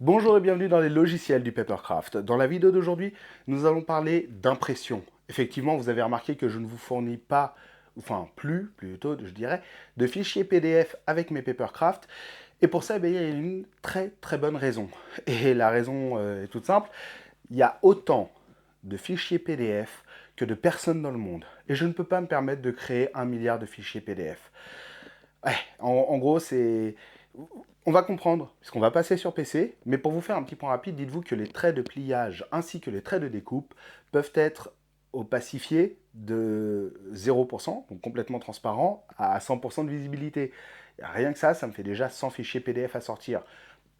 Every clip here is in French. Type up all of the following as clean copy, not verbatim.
Bonjour et bienvenue dans les logiciels du Papercraft. Dans la vidéo d'aujourd'hui, nous allons parler d'impression. Effectivement, vous avez remarqué que je ne vous fournis pas, enfin plus plutôt, je dirais, de fichiers PDF avec mes Papercraft. Et pour ça, il y a une très bonne raison. Et la raison est toute simple. Il y a autant de fichiers PDF que de personnes dans le monde. Et je ne peux pas me permettre de créer 1 milliard de fichiers PDF. Ouais, en gros, c'est... On va comprendre, puisqu'on va passer sur PC, mais pour vous faire un petit point rapide, dites-vous que les traits de pliage ainsi que les traits de découpe peuvent être opacifiés de 0%, donc complètement transparent, à 100% de visibilité. Rien que ça me fait déjà 100 fichiers PDF à sortir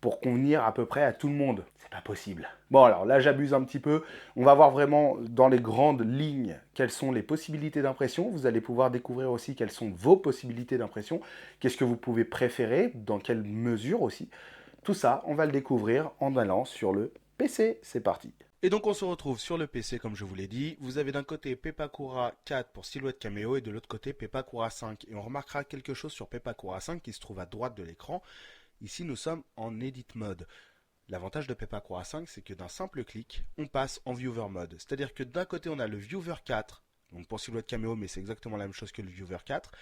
pour convenir à peu près à tout le monde. C'est pas possible. Bon, alors là, j'abuse un petit peu. On va voir vraiment dans les grandes lignes quelles sont les possibilités d'impression. Vous allez pouvoir découvrir aussi quelles sont vos possibilités d'impression. Qu'est-ce que vous pouvez préférer, dans quelle mesure aussi. Tout ça, on va le découvrir en allant sur le PC. C'est parti. Et donc on se retrouve sur le PC comme je vous l'ai dit. Vous avez d'un côté Pepakura 4 pour Silhouette Cameo et de l'autre côté Pepakura 5. Et on remarquera quelque chose sur Pepakura 5 qui se trouve à droite de l'écran. Ici nous sommes en Edit Mode. L'avantage de Pepakura 5 c'est que d'un simple clic on passe en Viewer Mode. C'est-à-dire que d'un côté on a le Viewer 4, donc pour Silhouette Cameo mais c'est exactement la même chose que le Viewer 4.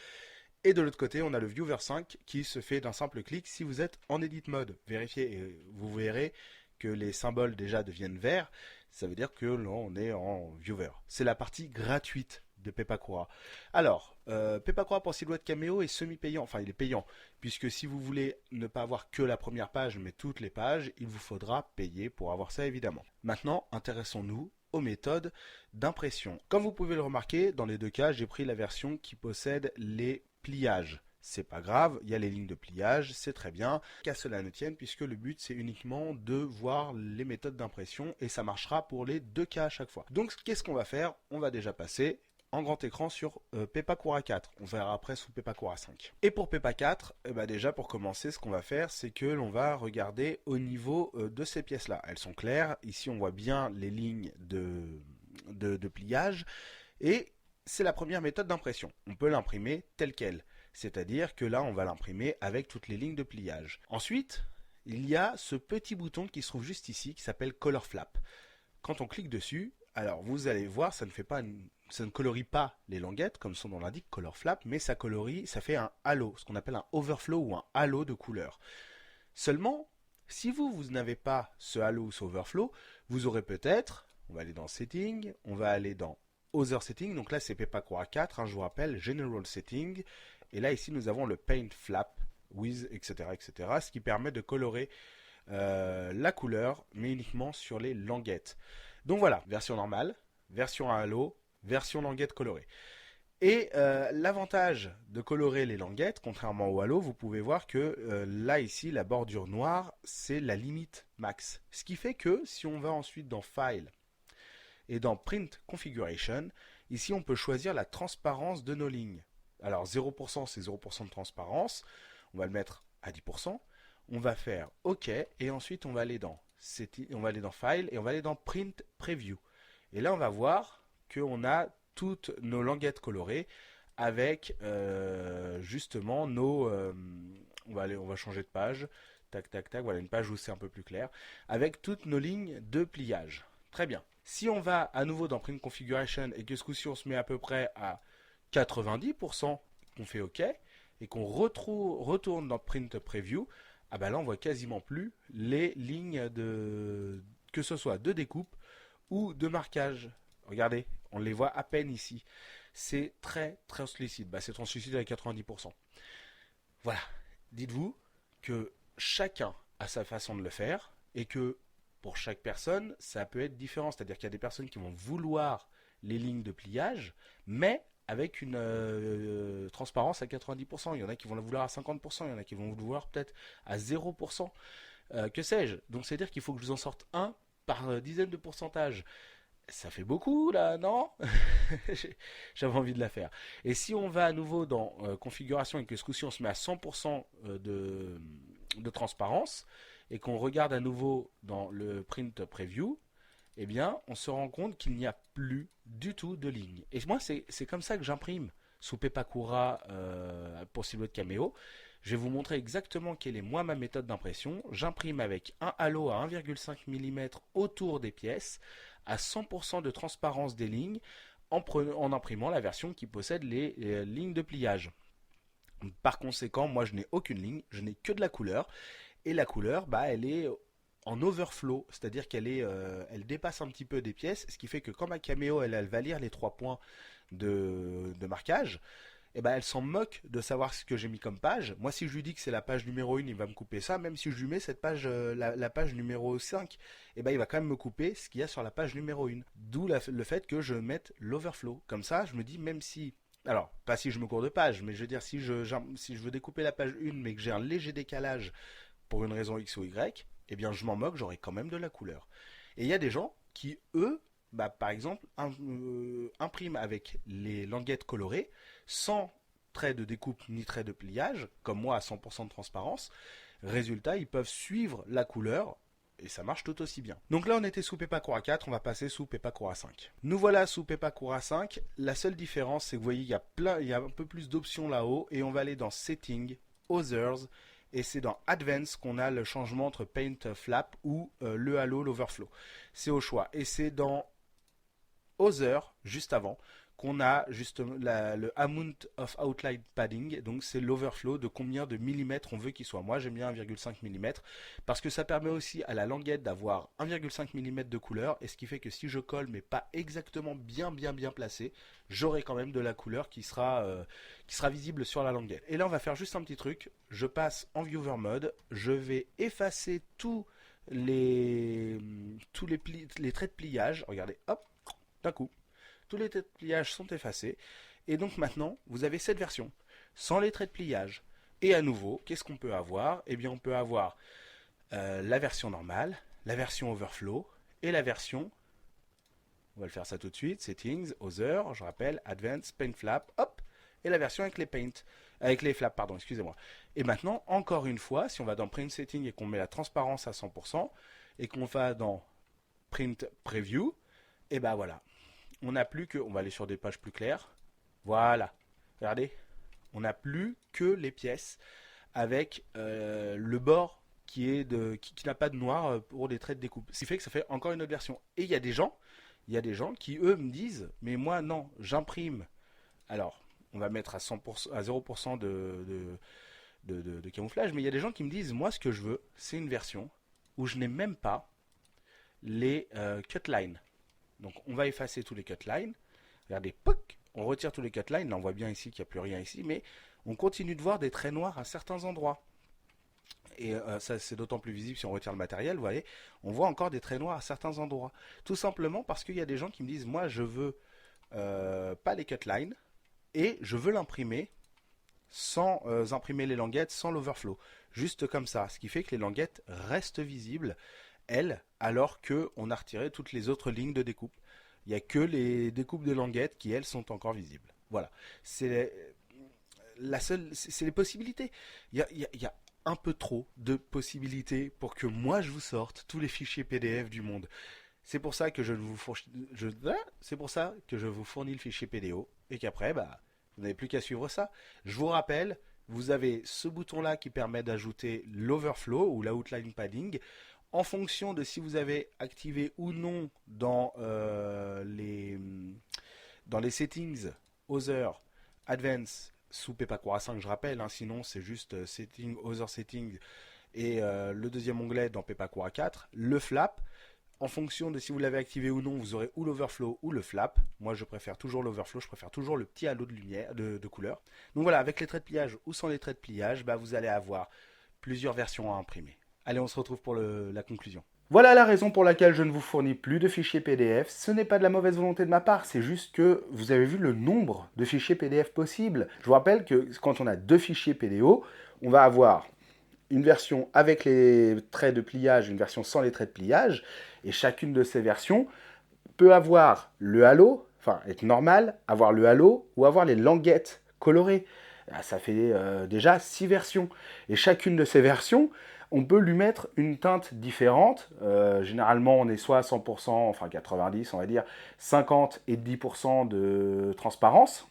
Et de l'autre côté, on a le Viewer 5 qui se fait d'un simple clic si vous êtes en Edit Mode. Vérifiez et vous verrez que les symboles déjà deviennent verts. Ça veut dire que là, on est en Viewer. C'est la partie gratuite de Pepakura. Alors, Pepakura pour Silhouette Cameo est semi-payant, enfin il est payant, puisque si vous voulez ne pas avoir que la première page, mais toutes les pages, il vous faudra payer pour avoir ça évidemment. Maintenant, intéressons-nous aux méthodes d'impression. Comme vous pouvez le remarquer, dans les deux cas, j'ai pris la version qui possède les pliages. C'est pas grave, il y a les lignes de pliage, c'est très bien. Qu'à cela ne tienne, puisque le but c'est uniquement de voir les méthodes d'impression et ça marchera pour les deux cas à chaque fois. Donc qu'est-ce qu'on va faire? On va déjà passer en grand écran sur Pepakura 4. On verra après sous Pepakura 5. Et pour Pepa 4, déjà pour commencer, ce qu'on va faire, c'est que l'on va regarder au niveau de ces pièces-là. Elles sont claires. Ici, on voit bien les lignes de pliage. Et c'est la première méthode d'impression. On peut l'imprimer telle qu'elle. C'est-à-dire que là, on va l'imprimer avec toutes les lignes de pliage. Ensuite, il y a ce petit bouton qui se trouve juste ici, qui s'appelle Color Flap. Quand on clique dessus, alors vous allez voir, ça ne colorie pas les languettes, comme son nom l'indique, Color Flap, mais ça colorie, ça fait un halo, ce qu'on appelle un overflow ou un halo de couleur. Seulement, si vous n'avez pas ce halo ou ce overflow, vous aurez peut-être, on va aller dans Setting, on va aller dans Other Setting, donc là c'est Pepakura 4, je vous rappelle, General Setting, et là ici nous avons le Paint Flap, with, etc., ce qui permet de colorer la couleur, mais uniquement sur les languettes. Donc voilà, version normale, version à halo, version languette colorée. Et l'avantage de colorer les languettes, contrairement au halo, vous pouvez voir que là ici, la bordure noire, c'est la limite max. Ce qui fait que si on va ensuite dans File et dans Print Configuration, ici on peut choisir la transparence de nos lignes. Alors 0% c'est 0% de transparence, on va le mettre à 10%, on va faire OK et ensuite on va aller dans File et on va aller dans Print Preview. Et là on va voir qu'on a toutes nos languettes colorées avec justement nos... on va changer de page. Tac, tac, tac. Voilà une page où c'est un peu plus clair. Avec toutes nos lignes de pliage. Très bien. Si on va à nouveau dans Print Configuration et que ce coup-ci on se met à peu près à 90%, qu'on fait OK et qu'on retourne dans Print Preview, ah ben là on voit quasiment plus les lignes de que ce soit de découpe ou de marquage. Regardez, on les voit à peine ici. C'est très translucide. C'est translucide à 90%. Voilà. Dites-vous que chacun a sa façon de le faire et que pour chaque personne, ça peut être différent. C'est-à-dire qu'il y a des personnes qui vont vouloir les lignes de pliage, mais avec une transparence à 90%. Il y en a qui vont la vouloir à 50%, il y en a qui vont le vouloir peut-être à 0%. Que sais-je? Donc c'est-à-dire qu'il faut que je vous en sorte un par dizaine de pourcentage. Ça fait beaucoup là, non? J'avais envie de la faire. Et si on va à nouveau dans configuration et que ce coup-ci on se met à 100% de transparence et qu'on regarde à nouveau dans le print preview, eh bien on se rend compte qu'il n'y a plus du tout de lignes. Et moi c'est comme ça que j'imprime sous Pepakura pour Silhouette Cameo. Je vais vous montrer exactement quelle est moi ma méthode d'impression. J'imprime avec un halo à 1,5 mm autour des pièces, à 100% de transparence des lignes, en imprimant la version qui possède les lignes de pliage. Par conséquent, moi je n'ai aucune ligne, je n'ai que de la couleur. Et la couleur, elle est en overflow, c'est-à-dire elle dépasse un petit peu des pièces, ce qui fait que quand ma caméo elle va lire les 3 points de marquage, elle s'en moque de savoir ce que j'ai mis comme page. Moi, si je lui dis que c'est la page numéro 1, il va me couper ça. Même si je lui mets cette page, la page numéro 5, il va quand même me couper ce qu'il y a sur la page numéro 1. D'où le fait que je mette l'overflow. Comme ça, je me dis, même si... Alors, pas si je me cours de page, mais je veux dire, si je veux découper la page 1, mais que j'ai un léger décalage pour une raison X ou Y, je m'en moque, j'aurai quand même de la couleur. Et il y a des gens qui, eux, par exemple, impriment avec les languettes colorées, sans trait de découpe ni trait de pliage, comme moi à 100% de transparence. Résultat, ils peuvent suivre la couleur et ça marche tout aussi bien. Donc là, on était sous Pepakura 4, on va passer sous Pepakura 5. Nous voilà sous Pepakura 5. La seule différence, c'est que vous voyez, il y a un peu plus d'options là-haut et on va aller dans Setting, Others, et c'est dans Advanced qu'on a le changement entre Paint Flap ou le halo, l'overflow. C'est au choix. Et c'est dans Other, juste avant, qu'on a justement le amount of outline padding, donc c'est l'overflow de combien de millimètres on veut qu'il soit. Moi j'aime bien 1,5 mm parce que ça permet aussi à la languette d'avoir 1,5 mm de couleur, et ce qui fait que si je colle mais pas exactement bien placé, j'aurai quand même de la couleur qui sera visible sur la languette. Et là on va faire juste un petit truc, je passe en viewer mode, je vais effacer les traits de pliage, regardez, hop, d'un coup. Tous les traits de pliage sont effacés. Et donc maintenant, vous avez cette version, sans les traits de pliage. Et à nouveau, qu'est-ce qu'on peut avoir? On peut avoir la version normale, la version overflow, et la version, on va le faire ça tout de suite, Settings, Other, je rappelle, Advanced, Paint Flap, hop, et la version avec les flaps, pardon, excusez-moi. Et maintenant, encore une fois, si on va dans Print Setting et qu'on met la transparence à 100%, et qu'on va dans Print Preview, et voilà. On n'a plus que, on va aller sur des pages plus claires, voilà, regardez, on n'a plus que les pièces avec le bord qui n'a pas de noir pour des traits de découpe. Ce qui fait que ça fait encore une autre version. Et il y a des gens qui eux me disent, mais moi non, j'imprime. Alors, on va mettre à 100%, à 0% de camouflage, mais il y a des gens qui me disent, moi ce que je veux, c'est une version où je n'ai même pas les cut lines. Donc on va effacer tous les cut lines. Regardez, poc, on retire tous les cut lines. Là on voit bien ici qu'il n'y a plus rien ici, mais on continue de voir des traits noirs à certains endroits. Et ça c'est d'autant plus visible si on retire le matériel, vous voyez, on voit encore des traits noirs à certains endroits. Tout simplement parce qu'il y a des gens qui me disent, moi je veux pas les cut lines, et je veux l'imprimer sans imprimer les languettes, sans l'overflow. Juste comme ça, ce qui fait que les languettes restent visibles, elles, alors qu'on a retiré toutes les autres lignes de découpe. Il n'y a que les découpes de languettes qui, elles, sont encore visibles. Voilà. C'est les possibilités. Il y a un peu trop de possibilités pour que moi je vous sorte tous les fichiers PDF du monde. C'est pour ça que c'est pour ça que je vous fournis le fichier PDO et qu'après, vous n'avez plus qu'à suivre ça. Je vous rappelle, vous avez ce bouton-là qui permet d'ajouter l'overflow ou l'outline padding. En fonction de si vous avez activé ou non dans les settings, Other, Advanced, sous Pepakura 5, je rappelle, sinon c'est juste Setting, Other Settings et le deuxième onglet dans Pepakura 4, le flap. En fonction de si vous l'avez activé ou non, vous aurez ou l'overflow ou le flap. Moi, je préfère toujours l'overflow, je préfère toujours le petit halo de lumière, de couleur. Donc voilà, avec les traits de pliage ou sans les traits de pliage, vous allez avoir plusieurs versions à imprimer. Allez, on se retrouve pour la conclusion. Voilà la raison pour laquelle je ne vous fournis plus de fichiers PDF. Ce n'est pas de la mauvaise volonté de ma part, c'est juste que vous avez vu le nombre de fichiers PDF possibles. Je vous rappelle que quand on a 2 fichiers PDO, on va avoir une version avec les traits de pliage, une version sans les traits de pliage, et chacune de ces versions peut avoir le halo, enfin être normal, avoir le halo ou avoir les languettes colorées. Ça fait déjà 6 versions. Et chacune de ces versions, on peut lui mettre une teinte différente. Généralement, on est soit à 100%, enfin 90, on va dire, 50 et 10% de transparence.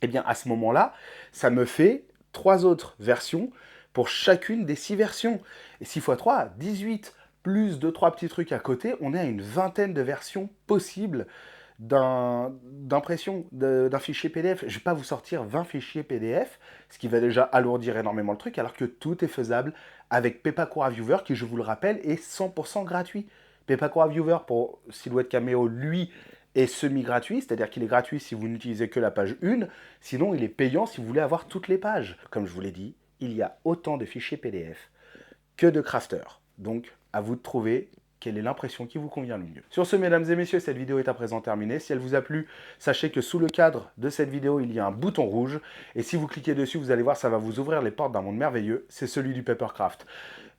Et bien à ce moment-là, ça me fait 3 autres versions pour chacune des 6 versions. Et 6 x 3, 18, plus 2-3 petits trucs à côté, on est à une vingtaine de versions possibles d'impression d'un fichier PDF. Je ne vais pas vous sortir 20 fichiers PDF, ce qui va déjà alourdir énormément le truc, alors que tout est faisable avec Pepakura Viewer, qui, je vous le rappelle, est 100% gratuit. Pepakura Viewer pour Silhouette Cameo, lui, est semi-gratuit, c'est-à-dire qu'il est gratuit si vous n'utilisez que la page 1, sinon il est payant si vous voulez avoir toutes les pages. Comme je vous l'ai dit, il y a autant de fichiers PDF que de crafters. Donc, à vous de trouver quelle est l'impression qui vous convient le mieux. Sur ce, mesdames et messieurs, cette vidéo est à présent terminée. Si elle vous a plu, sachez que sous le cadre de cette vidéo, il y a un bouton rouge. Et si vous cliquez dessus, vous allez voir, ça va vous ouvrir les portes d'un monde merveilleux. C'est celui du Papercraft.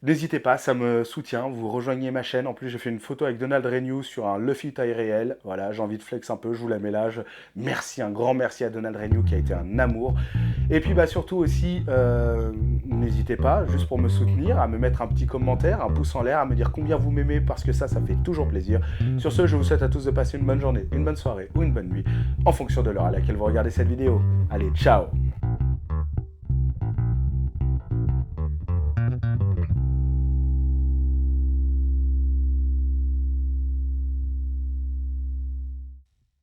N'hésitez pas, ça me soutient, vous rejoignez ma chaîne. En plus, j'ai fait une photo avec Donald Renew sur un Luffy taille réelle. Voilà, j'ai envie de flex un peu, je vous la mets là. Merci, un grand merci à Donald Renew qui a été un amour. Et puis surtout aussi, n'hésitez pas, juste pour me soutenir, à me mettre un petit commentaire, un pouce en l'air, à me dire combien vous m'aimez, parce que ça fait toujours plaisir. Sur ce, je vous souhaite à tous de passer une bonne journée, une bonne soirée ou une bonne nuit, en fonction de l'heure à laquelle vous regardez cette vidéo. Allez, ciao!